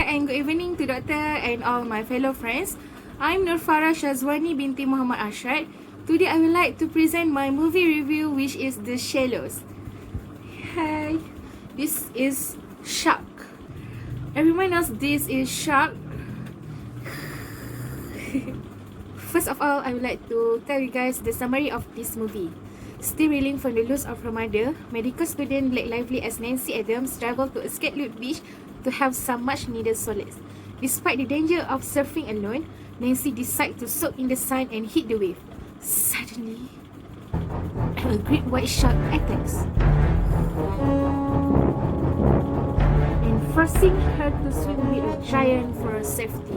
and good evening to Doctor and all my fellow friends. I'm Nurfara Shazwani binti Muhammad Ashad. Today I would like to present my movie review, which is The Shallows. Hi, this is Shark. Everyone knows this is Shark. First of all, I would like to tell you guys the summary of this movie. Still reeling from the loss of her mother, medical student Blake Lively as Nancy Adams travel to a Scatloot beach to have some much needed solace. Despite the danger of surfing alone, Nancy decides to soak in the sun and hit the wave. Suddenly, a great white shark attacks and forcing her to swim with a giant for her safety.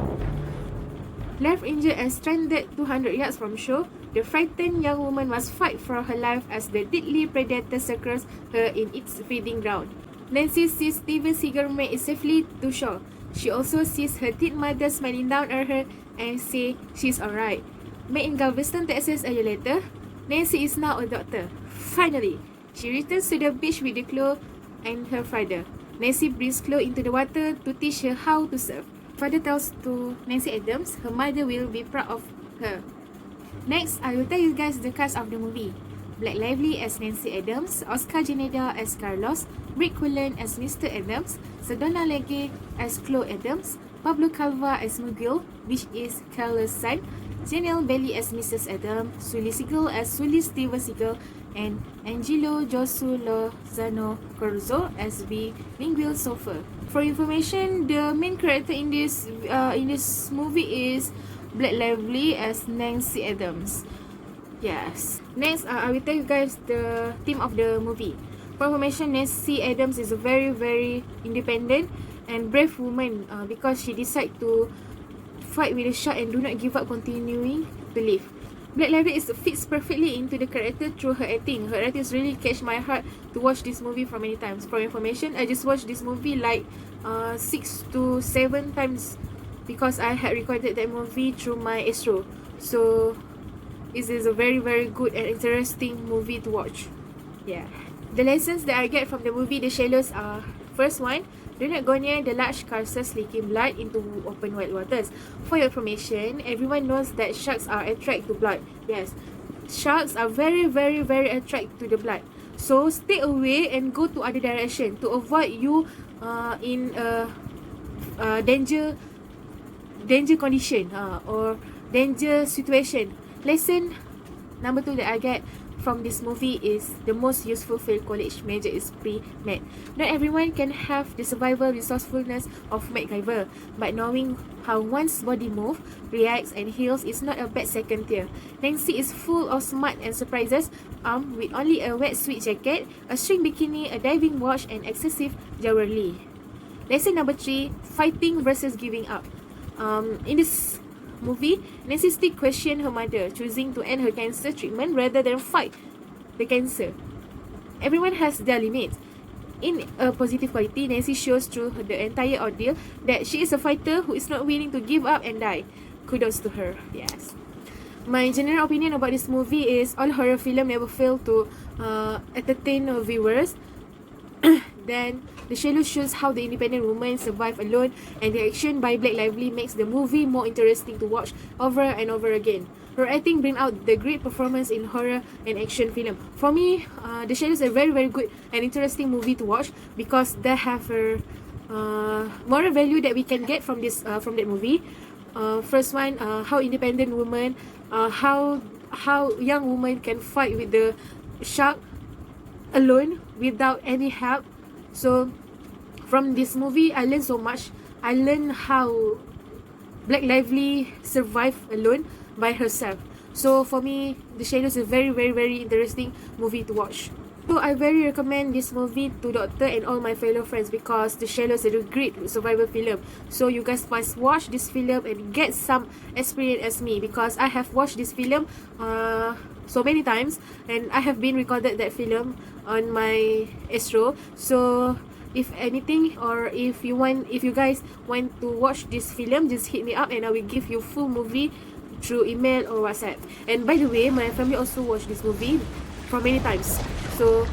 Left injured and stranded 200 yards from shore, the frightened young woman must fight for her life as the deadly predator circles her in its feeding ground. Nancy sees Steven Seagal make it safely to shore. She also sees her dead mother smiling down at her and say she's alright. Made in Galveston, Texas a year later, Nancy is now a doctor. Finally, she returns to the beach with the Chloe and her father. Nancy brings Chloe into the water to teach her how to surf. Father tells to Nancy Adams her mother will be proud of her. Next, I will tell you guys the cast of the movie. Blake Lively as Nancy Adams, Oscar Janeda as Carlos, Rick Cullen as Mr. Adams, Sedona Legge as Chloe Adams, Pablo Calva as Miguel, which is Carlos' son, Janelle Bailey as Mrs. Adams, Sully Seagal as Sully Steven Seagal, and Angelo Josu Lozano Corzo as the Lingual Sofa. For information, the main character in this movie is Blake Lively as Nancy Adams. Yes. Next, I will tell you guys the theme of the movie. For information, Nancy Adams is a very independent and brave woman because she decided to fight with the shark and do not give up, continuing to live. Blake Lively fits perfectly into the character through her acting. Her acting really catch my heart to watch this movie for many times. For information, I just watched this movie like 6 to 7 times because I had recorded that movie through my Astro. So this is a very good and interesting movie to watch. Yeah. The lessons that I get from the movie The Shallows are: first one, do not go near the large carcasses leaking blood into open wide waters. For your information, everyone knows that sharks are attracted to blood. Yes, sharks are very attracted to the blood. So stay away and go to other direction to avoid you in a danger condition or danger situation. Lesson number 2 that I get from this movie is the most useful field college major is pre-med. Not everyone can have the survival resourcefulness of MacGyver, but knowing how one's body moves, reacts and heals is not a bad second tier. Nancy is full of smart and surprises, armed with only a wetsuit jacket, a string bikini, a diving watch and excessive jewelry. Lesson number 3, fighting versus giving up. In this movie, Nancy still questioned her mother, choosing to end her cancer treatment rather than fight the cancer. Everyone has their limits. In a positive quality, Nancy shows through the entire ordeal that she is a fighter who is not willing to give up and die. Kudos to her. Yes. My general opinion about this movie is all horror film never fail to entertain viewers. Then The Shallows shows how the independent woman survive alone, and the action by Blake Lively makes the movie more interesting to watch over and over again. Her acting brings out the great performance in horror and action film. For me, The Shallows is a very good and interesting movie to watch because they have a moral value that we can get from that movie. First one, how independent woman, how young woman can fight with the shark alone without any help. So from this movie, I learned so much. I learned how Blake Lively survived alone by herself. So for me, The Shadows is a very interesting movie to watch. So I very recommend this movie to Doctor and all my fellow friends because The Shadows is a great survival film. So you guys must watch this film and get some experience as me because I have watched this film so many times and I have been recorded that film on my Astro. So if anything, or if you guys want to watch this film, just hit me up and I will give you full movie through email or WhatsApp. And by the way, my family also watched this movie for many times. So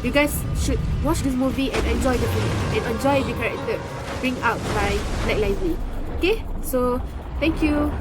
you guys should watch this movie and enjoy the film and enjoy the character. bring out by Black Lively. Okay, so thank you.